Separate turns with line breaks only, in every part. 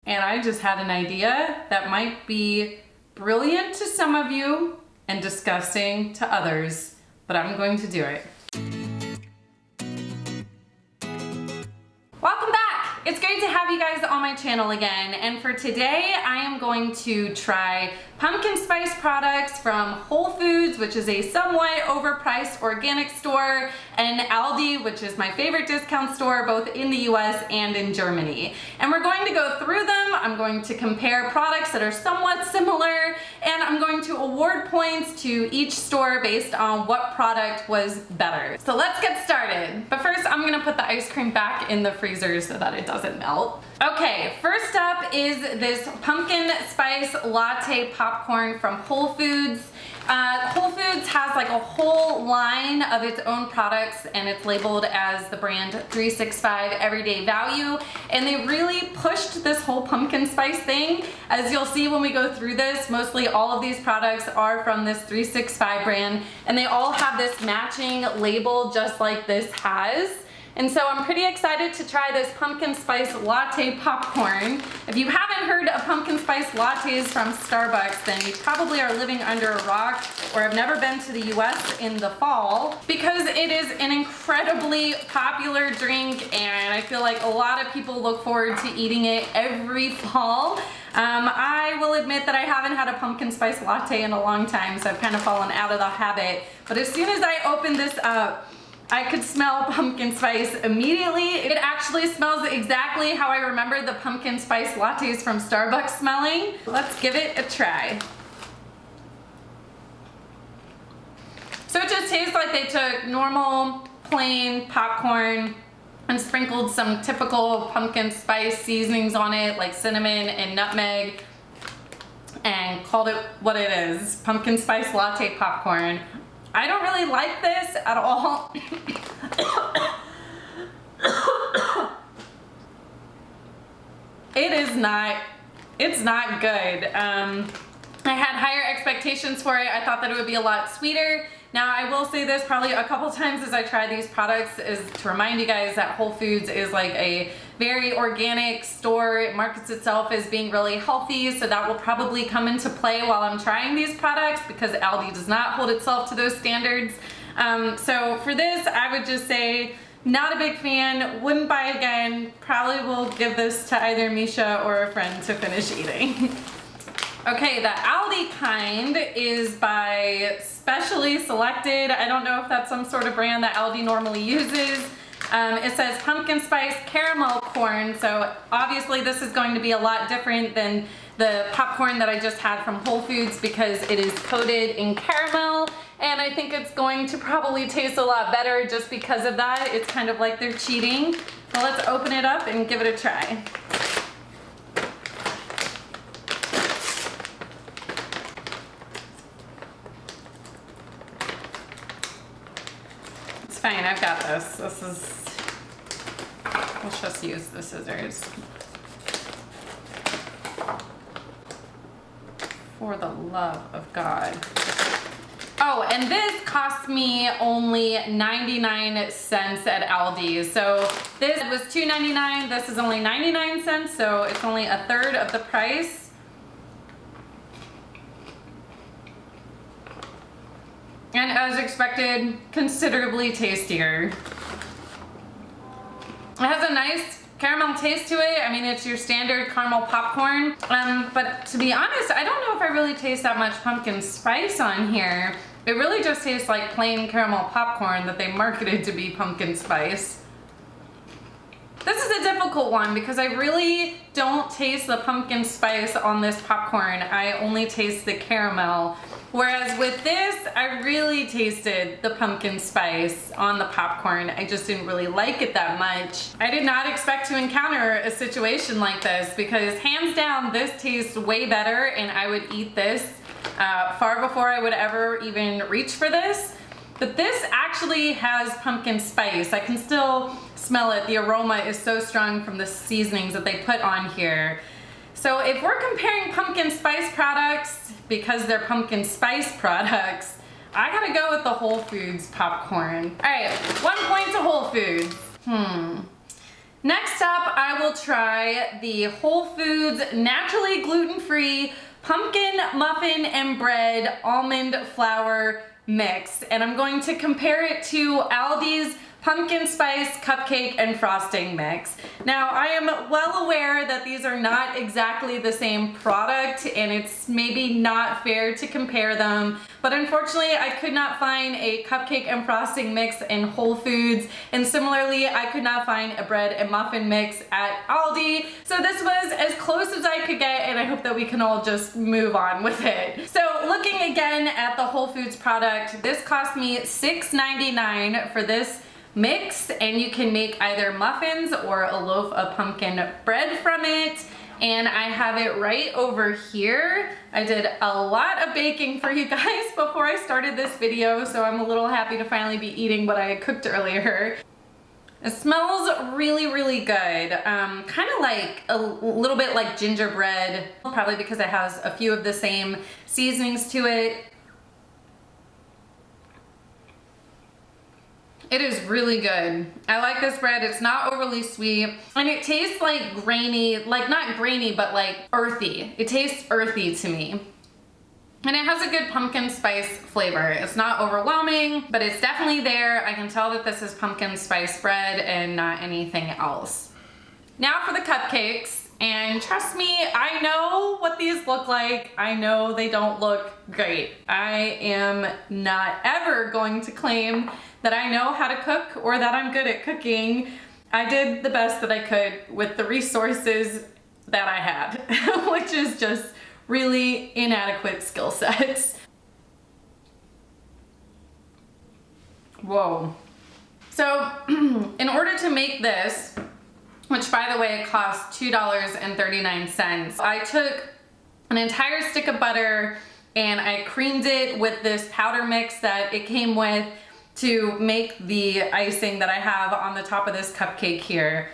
and I just had an idea that might be brilliant to some of you and disgusting to others, but I'm going to do it. Welcome back! It's great to have you guys on my channel again, and for today I am going to try pumpkin spice products from Whole Foods, which is a somewhat overpriced organic store, and Aldi, which is my favorite discount store both in the US and in Germany. And we're going to go through them. I'm going to compare products that are somewhat similar, and I'm going to award points to each store based on what product was better. So let's get started. But first I'm gonna put the ice cream back in the freezer so that it doesn't melt. Okay, first up is this pumpkin spice latte popcorn from Whole Foods. Whole Foods has like a whole line of its own products, and it's labeled as the brand 365 Everyday Value, and they really pushed this whole pumpkin spice thing. As you'll see when we go through this, mostly all of these products are from this 365 brand, and they all have this matching label just like this has. And so I'm pretty excited to try this pumpkin spice latte popcorn. If you haven't heard of pumpkin spice lattes from Starbucks, then you probably are living under a rock or have never been to the US in the fall, because it is an incredibly popular drink and I feel like a lot of people look forward to eating it every fall. I will admit that I haven't had a pumpkin spice latte in a long time, so I've kind of fallen out of the habit. But as soon as I opened this up, I could smell pumpkin spice immediately. It actually smells exactly how I remember the pumpkin spice lattes from Starbucks smelling. Let's give it a try. So it just tastes like they took normal, plain popcorn and sprinkled some typical pumpkin spice seasonings on it, like cinnamon and nutmeg, and called it what it is, pumpkin spice latte popcorn. I don't really like this at all. It's not good. I had higher expectations for it. I thought that it would be a lot sweeter. Now I will say this probably a couple times as I try these products is to remind you guys that Whole Foods is like a very organic store. It markets itself as being really healthy, so that will probably come into play while I'm trying these products, because Aldi does not hold itself to those standards. So for this, I would just say not a big fan, wouldn't buy again, probably will give this to either Misha or a friend to finish eating. Okay, the Aldi kind is by Specially Selected. I don't know if that's some sort of brand that Aldi normally uses. It says pumpkin spice caramel corn, so obviously this is going to be a lot different than the popcorn that I just had from Whole Foods, because it is coated in caramel, and I think it's going to probably taste a lot better just because of that. It's kind of like they're cheating. Well, let's open it up and give it a try. It's fine, I've got this. Let's just use the scissors. For the love of God. Oh, and this cost me only 99 cents at Aldi. So this was $2.99, this is only 99 cents, so it's only a third of the price. And as expected, considerably tastier. It has a nice caramel taste to it. I mean, it's your standard caramel popcorn. But to be honest, I don't know if I really taste that much pumpkin spice on here. It really just tastes like plain caramel popcorn that they marketed to be pumpkin spice. This is a difficult one because I really don't taste the pumpkin spice on this popcorn. I only taste the caramel. Whereas with this, I really tasted the pumpkin spice on the popcorn. I just didn't really like it that much. I did not expect to encounter a situation like this, because hands down, this tastes way better and I would eat this far before I would ever even reach for this. But this actually has pumpkin spice. I can still smell it. The aroma is so strong from the seasonings that they put on here. So if we're comparing pumpkin spice products, because they're pumpkin spice products, I gotta go with the Whole Foods popcorn. All right, 1 point to Whole Foods. Next up, I will try the Whole Foods naturally gluten-free pumpkin muffin and bread almond flour mix. And I'm going to compare it to Aldi's pumpkin spice cupcake and frosting mix. Now, I am well aware that these are not exactly the same product and it's maybe not fair to compare them, but unfortunately I could not find a cupcake and frosting mix in Whole Foods, and similarly I could not find a bread and muffin mix at Aldi. So this was as close as I could get, and I hope that we can all just move on with it. So looking again at the Whole Foods product, this cost me $6.99 for this mix, and you can make either muffins or a loaf of pumpkin bread from it. And I have it right over here. I did a lot of baking for you guys before I started this video, so I'm a little happy to finally be eating what I had cooked earlier. It smells really, really good. Kind of like a little bit like gingerbread, probably because it has a few of the same seasonings to it. It is really good. I like this bread. It's not overly sweet, and it tastes like grainy, like not grainy, but like earthy. It tastes earthy to me. And it has a good pumpkin spice flavor. It's not overwhelming, but it's definitely there. I can tell that this is pumpkin spice bread and not anything else. Now for the cupcakes. And trust me, I know what these look like. I know they don't look great. I am not ever going to claim that I know how to cook or that I'm good at cooking. I did the best that I could with the resources that I had, which is just really inadequate skill sets. Whoa. So in order to make this, which by the way, it cost $2.39. I took an entire stick of butter and I creamed it with this powder mix that it came with to make the icing that I have on the top of this cupcake here.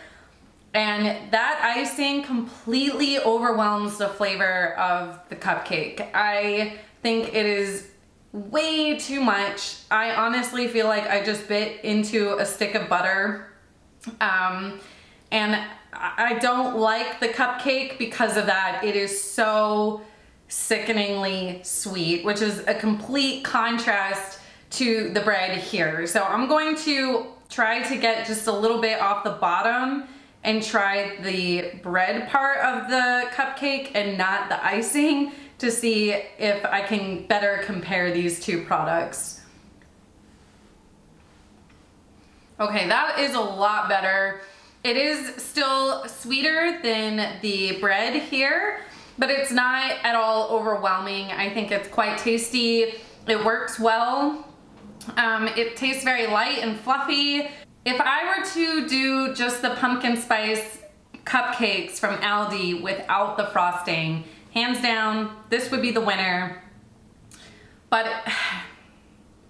And that icing completely overwhelms the flavor of the cupcake. I think it is way too much. I honestly feel like I just bit into a stick of butter. And I don't like the cupcake because of that. It is so sickeningly sweet, which is a complete contrast to the bread here. So I'm going to try to get just a little bit off the bottom and try the bread part of the cupcake and not the icing to see if I can better compare these two products. Okay, that is a lot better. It is still sweeter than the bread here, but it's not at all overwhelming. I think it's quite tasty. It works well. It tastes very light and fluffy. If I were to do just the pumpkin spice cupcakes from Aldi without the frosting, hands down, this would be the winner. But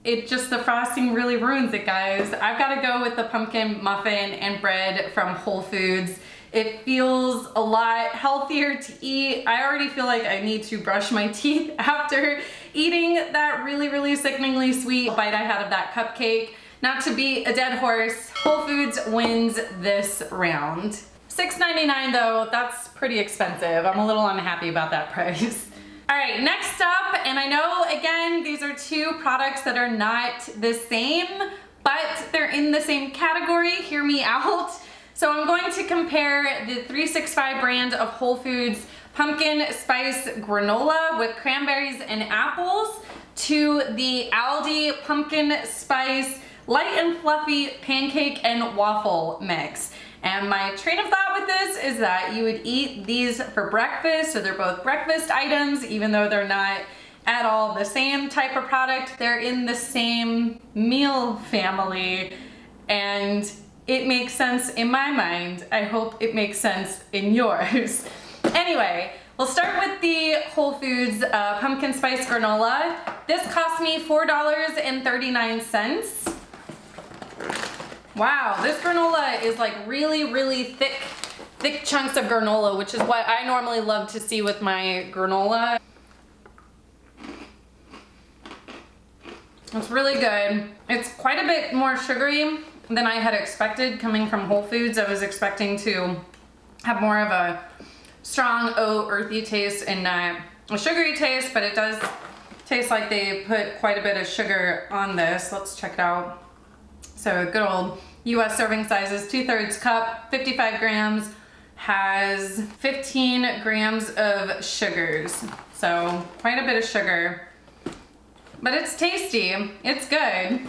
the frosting really ruins it, guys. I've got to go with the pumpkin muffin and bread from Whole Foods. It feels a lot healthier to eat. I already feel like I need to brush my teeth after eating that really, really sickeningly sweet bite I had of that cupcake. Not to beat a dead horse, Whole Foods wins this round. $6.99 though, that's pretty expensive. I'm a little unhappy about that price. All right, next up, and I know, again, these are two products that are not the same, but they're in the same category, hear me out. So I'm going to compare the 365 brand of Whole Foods pumpkin spice granola with cranberries and apples to the Aldi pumpkin spice light and fluffy pancake and waffle mix. And my train of thought with this is that you would eat these for breakfast, so they're both breakfast items, even though they're not at all the same type of product. They're in the same meal family, and it makes sense in my mind. I hope it makes sense in yours. Anyway, we'll start with the Whole Foods pumpkin spice granola. This cost me $4.39. Wow, this granola is like really, really thick chunks of granola, which is what I normally love to see with my granola. It's really good. It's quite a bit more sugary than I had expected coming from Whole Foods. I was expecting to have more of a strong oat earthy taste and not a sugary taste, but it does taste like they put quite a bit of sugar on this. Let's check it out. So good old US serving sizes, 2/3 cup, 55 grams, has 15 grams of sugars. So quite a bit of sugar, but it's tasty, it's good.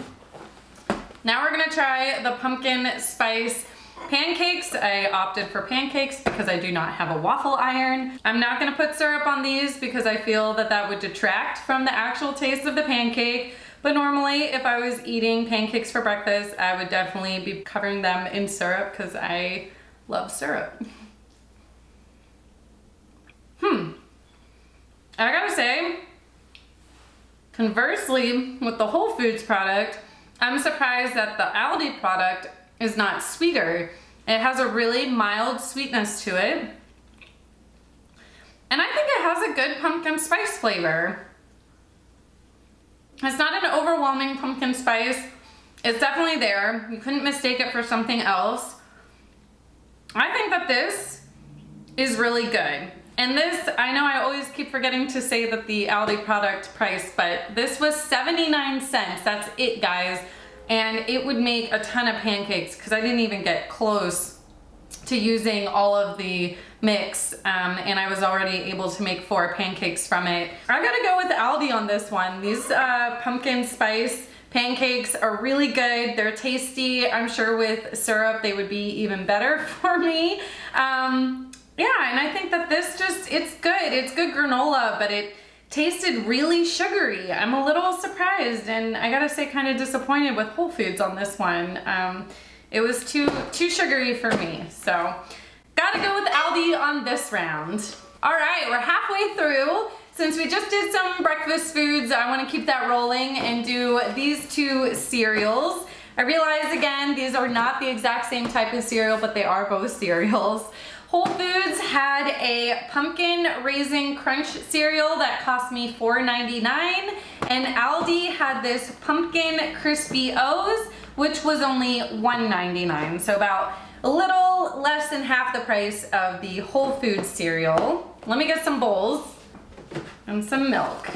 Now we're gonna try the pumpkin spice pancakes. I opted for pancakes because I do not have a waffle iron. I'm not gonna put syrup on these because I feel that that would detract from the actual taste of the pancake. But normally, if I was eating pancakes for breakfast, I would definitely be covering them in syrup because I love syrup. I gotta say, conversely, with the Whole Foods product, I'm surprised that the Aldi product is not sweeter. It has a really mild sweetness to it. And I think it has a good pumpkin spice flavor. It's not an overwhelming pumpkin spice. It's definitely there. You couldn't mistake it for something else. I think that this is really good. And this, I know I always keep forgetting to say that the Aldi product price, but this was 79 cents. That's it, guys. And it would make a ton of pancakes because I didn't even get close to using all of the mix, and I was already able to make 4 pancakes from it. I gotta go with Aldi on this one. These pumpkin spice pancakes are really good. They're tasty. I'm sure with syrup they would be even better for me. Yeah, and I think that this just, it's good. It's good granola, but it tasted really sugary. I'm a little surprised, and I gotta say kind of disappointed with Whole Foods on this one. It was too sugary for me, so gotta go with Aldi on this round. All right, we're halfway through. Since we just did some breakfast foods, I wanna keep that rolling and do these 2 cereals. I realize again, these are not the exact same type of cereal, but they are both cereals. Whole Foods had a pumpkin raisin crunch cereal that cost me $4.99, and Aldi had this pumpkin crispy O's, which was only $1.99, so about a little less than half the price of the Whole Foods cereal. Let me get some bowls and some milk.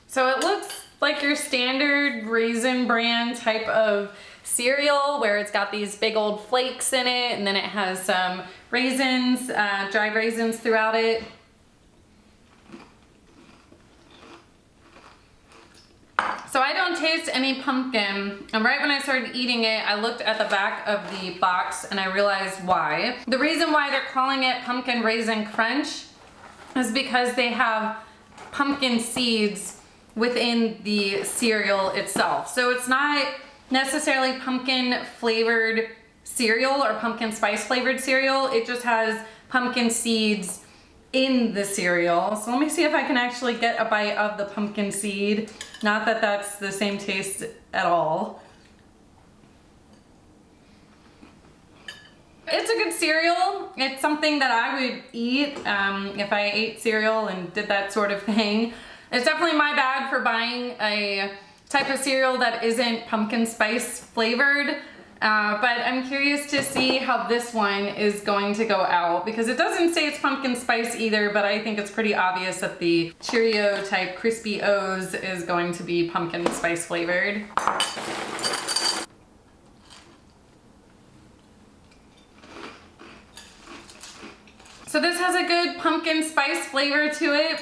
So it looks like your standard Raisin brand type of cereal where it's got these big old flakes in it, and then it has some raisins, dried raisins throughout it. So I don't taste any pumpkin, and right when I started eating it, I looked at the back of the box and I realized why. The reason why they're calling it pumpkin raisin crunch is because they have pumpkin seeds within the cereal itself. So it's not necessarily pumpkin flavored cereal or pumpkin spice flavored cereal. It just has pumpkin seeds in the cereal. So let me see if I can actually get a bite of the pumpkin seed. Not that that's the same taste at all. It's a good cereal. It's something that I would eat if I ate cereal and did that sort of thing. It's definitely my bad for buying a type of cereal that isn't pumpkin spice flavored, but I'm curious to see how this one is going to go out, because it doesn't say it's pumpkin spice either, but I think it's pretty obvious that the Cheerio type Crispy O's is going to be pumpkin spice flavored. So this has a good pumpkin spice flavor to it.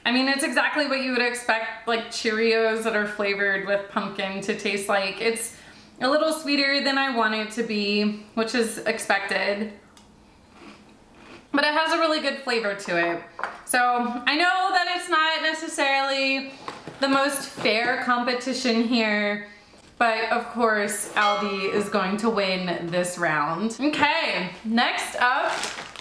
I mean, it's exactly what you would expect like Cheerios that are flavored with pumpkin to taste like. It's a little sweeter than I want it to be, which is expected. But it has a really good flavor to it. So I know that it's not necessarily the most fair competition here, but of course Aldi is going to win this round. Okay, next up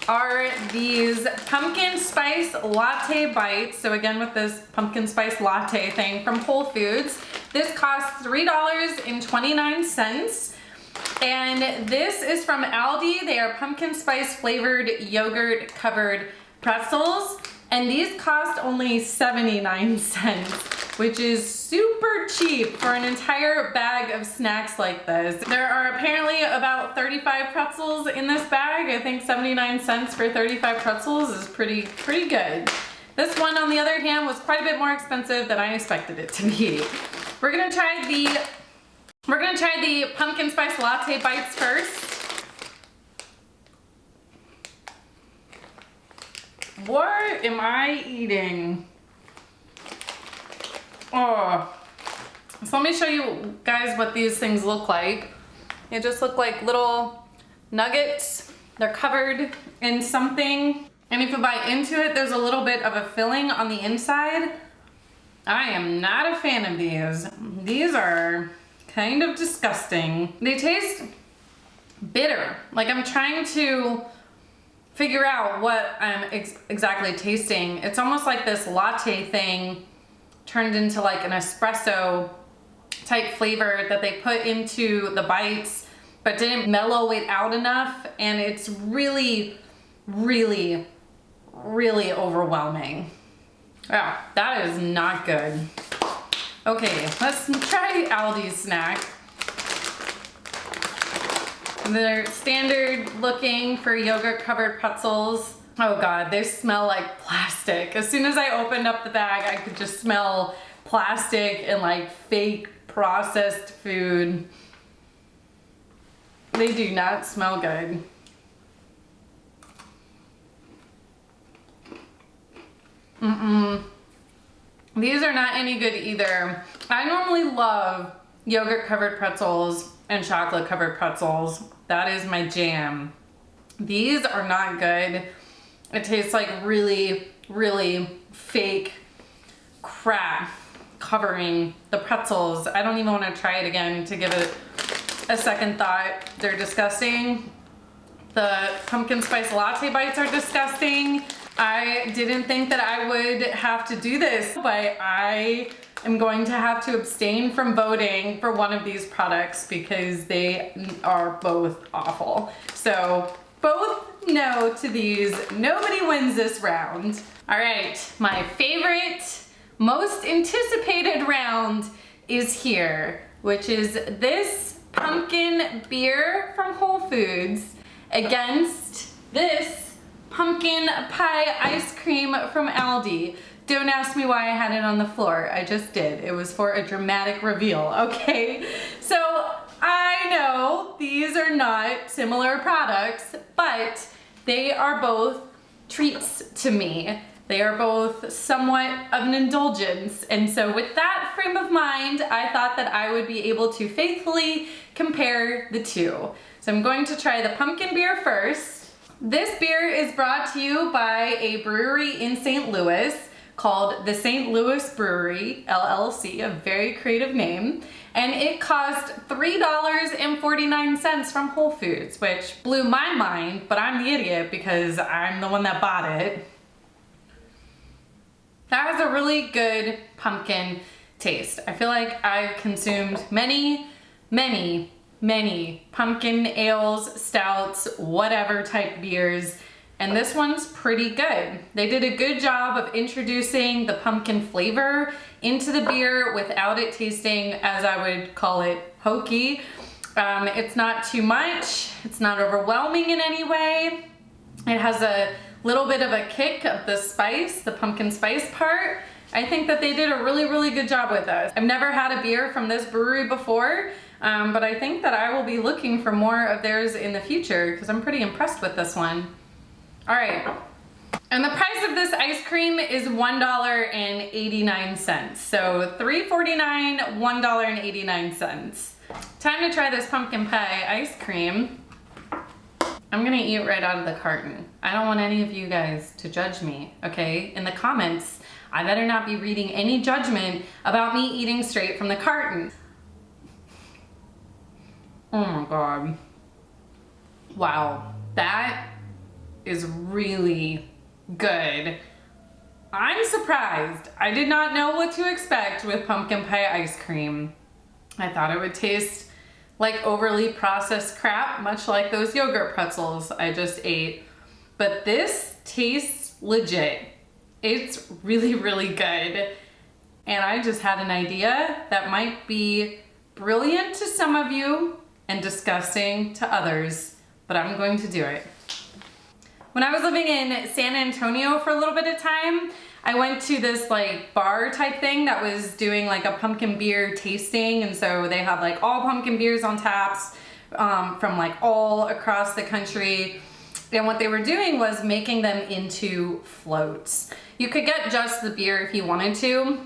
are these pumpkin spice latte bites. So again, with this pumpkin spice latte thing from Whole Foods, this costs $3.29. And this is from Aldi. They are pumpkin spice flavored yogurt covered pretzels. And these cost only 79 cents, which is super cheap for an entire bag of snacks like this. There are apparently about 35 pretzels in this bag. I think 79 cents for 35 pretzels is pretty good. This one, on the other hand, was quite a bit more expensive than I expected it to be. We're gonna try the pumpkin spice latte bites first. What am I eating? Oh, so let me show you guys what these things look like. They just look like little nuggets. They're covered in something. And if you bite into it, there's a little bit of a filling on the inside. I am not a fan of these. These are kind of disgusting. They taste bitter. Like I'm trying to figure out what I'm exactly tasting. It's almost like this latte thing turned into like an espresso type flavor that they put into the bites, but didn't mellow it out enough. And it's really overwhelming. Yeah, that is not good. Okay, let's try Aldi's snack. They're standard looking for yogurt covered pretzels. Oh God, they smell like plastic. As soon as I opened up the bag, I could just smell plastic and like fake processed food. They do not smell good. These are not any good either. I normally love yogurt covered pretzels and chocolate covered pretzels. That is my jam. These are not good. It tastes like really fake crap covering the pretzels. I don't even want to try it again to give it a second thought. They're disgusting. The pumpkin spice latte bites are disgusting. I didn't think that I would have to do this, but I am going to have to abstain from voting for one of these products because they are both awful. So both no to these. Nobody wins this round. All right, my favorite, most anticipated round is here, which is this pumpkin beer from Whole Foods against this pumpkin pie ice cream from Aldi. Don't ask me why I had it on the floor. I just did. It was for a dramatic reveal, okay? So I know these are not similar products, but they are both treats to me. They are both somewhat of an indulgence. And so with that frame of mind, I thought that I would be able to faithfully compare the two. So I'm going to try the pumpkin beer first. This beer is brought to you by a brewery in St. Louis called the St. Louis Brewery, LLC, a very creative name. And it cost $3.49 from Whole Foods, which blew my mind, but I'm the idiot because I'm the one that bought it. That has a really good pumpkin taste. I feel like I've consumed many pumpkin ales, stouts, whatever type beers, and this one's pretty good. They did a good job of introducing the pumpkin flavor into the beer without it tasting, as I would call it, hokey. It's not too much. It's not overwhelming in any way. It has a little bit of a kick of the spice, the pumpkin spice part. I think that they did a really good job with us. I've never had a beer from this brewery before, but I think that I will be looking for more of theirs in the future because I'm pretty impressed with this one. All right, and the price of this ice cream is $1.89. So $3.49, $1.89. Time to try this pumpkin pie ice cream. I'm gonna eat right out of the carton. I don't want any of you guys to judge me, okay? In the comments, I better not be reading any judgment about me eating straight from the carton. Oh my God. Wow, that is really good. I'm surprised. I did not know what to expect with pumpkin pie ice cream. I thought it would taste like overly processed crap, much like those yogurt pretzels I just ate. But this tastes legit. It's really good. And I just had an idea that might be brilliant to some of you and disgusting to others, but I'm going to do it. When I was living in San Antonio for a little bit of time, I went to this like bar type thing that was doing like a pumpkin beer tasting, and so they had like all pumpkin beers on taps from like all across the country. And what they were doing was making them into floats. You could get just the beer if you wanted to,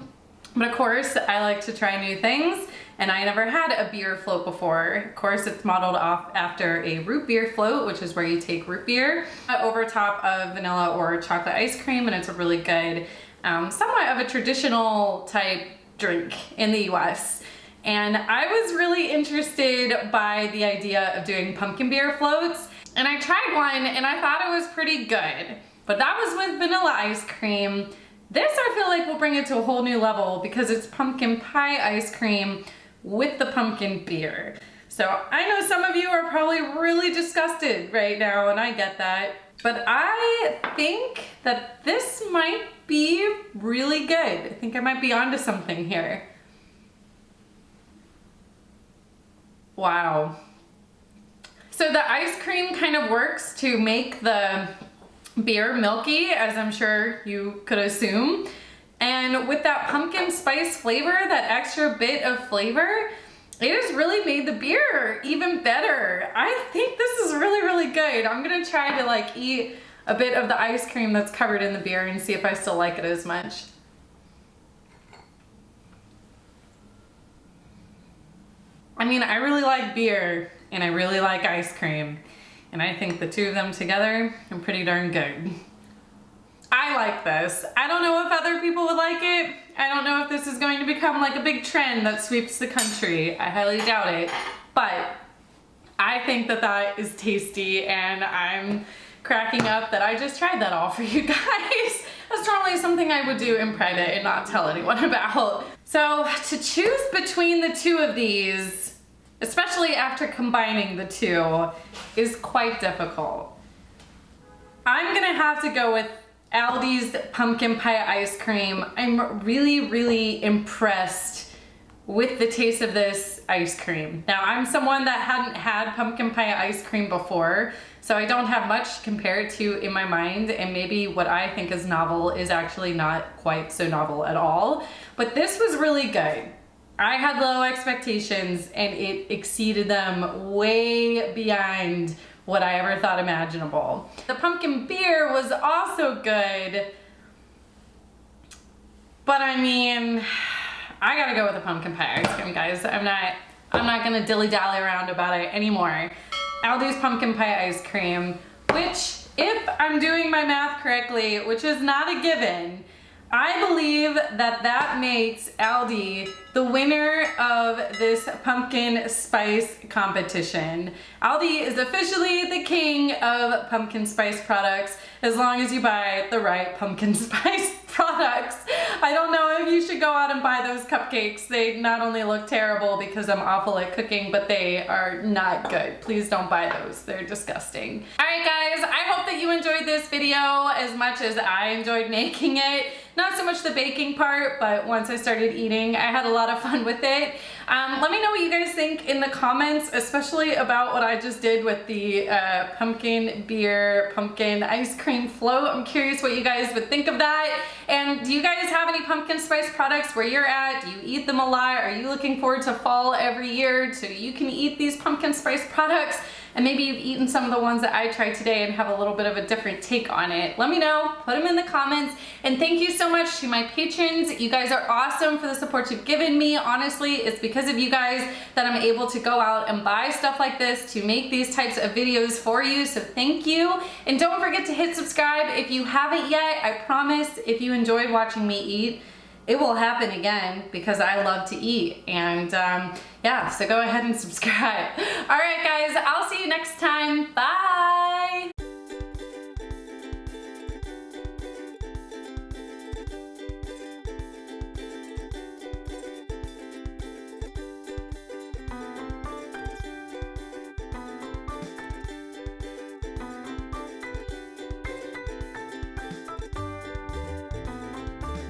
but of course I like to try new things, and I never had a beer float before. Of course, it's modeled off after a root beer float, which is where you take root beer over top of vanilla or chocolate ice cream, and it's a really good, somewhat of a traditional type drink in the US. And I was really interested by the idea of doing pumpkin beer floats, and I tried one and I thought it was pretty good, but that was with vanilla ice cream. This I feel like will bring it to a whole new level because it's pumpkin pie ice cream with the pumpkin beer. So I know some of you are probably really disgusted right now, and I get that, but I think that this might be really good. I think I might be onto something here. Wow. So the ice cream kind of works to make the beer milky, as I'm sure you could assume. And with that pumpkin spice flavor, that extra bit of flavor, it has really made the beer even better. I think this is really, really good. I'm gonna try to like eat a bit of the ice cream that's covered in the beer and see if I still like it as much. I mean, I really like beer and I really like ice cream, and I think the two of them together are pretty darn good. I like this. I don't know if other people would like it. I don't know if this is going to become like a big trend that sweeps the country. I highly doubt it, but I think that that is tasty, and I'm cracking up that I just tried that all for you guys. That's normally something I would do in private and not tell anyone about. So to choose between the two of these, especially after combining the two, is quite difficult. I'm gonna have to go with Aldi's pumpkin pie ice cream. I'm really, really impressed with the taste of this ice cream. Now, I'm someone that hadn't had pumpkin pie ice cream before, so I don't have much to compare it to in my mind, and maybe what I think is novel is actually not quite so novel at all. But this was really good. I had low expectations and it exceeded them way beyond what I ever thought imaginable. The pumpkin beer was also good, but I mean, I gotta go with the pumpkin pie ice cream, guys. I'm not gonna dilly-dally around about it anymore. Aldi's pumpkin pie ice cream, which, if I'm doing my math correctly, which is not a given, I believe that that makes Aldi the winner of this pumpkin spice competition. Aldi is officially the king of pumpkin spice products, as long as you buy the right pumpkin spice products. I don't know if you should go out and buy those cupcakes. They not only look terrible because I'm awful at cooking, but they are not good. Please don't buy those. They're disgusting. All right, guys, I hope that you enjoyed this video as much as I enjoyed making it. Not so much the baking part, but once I started eating, I had a lot of fun with it. Let me know what you guys think in the comments, especially about what I just did with the pumpkin beer, pumpkin ice cream float. I'm curious what you guys would think of that. And do you guys have any pumpkin spice products where you're at? Do you eat them a lot? Are you looking forward to fall every year so you can eat these pumpkin spice products? And maybe you've eaten some of the ones that I tried today and have a little bit of a different take on it. Let me know, put them in the comments. And thank you so much to my patrons. You guys are awesome for the support you've given me. Honestly, it's because of you guys that I'm able to go out and buy stuff like this to make these types of videos for you. So thank you. And don't forget to hit subscribe if you haven't yet. I promise if you enjoyed watching me eat, it will happen again because I love to eat. And yeah, so go ahead and subscribe. All right, guys, I'll see you next time. Bye.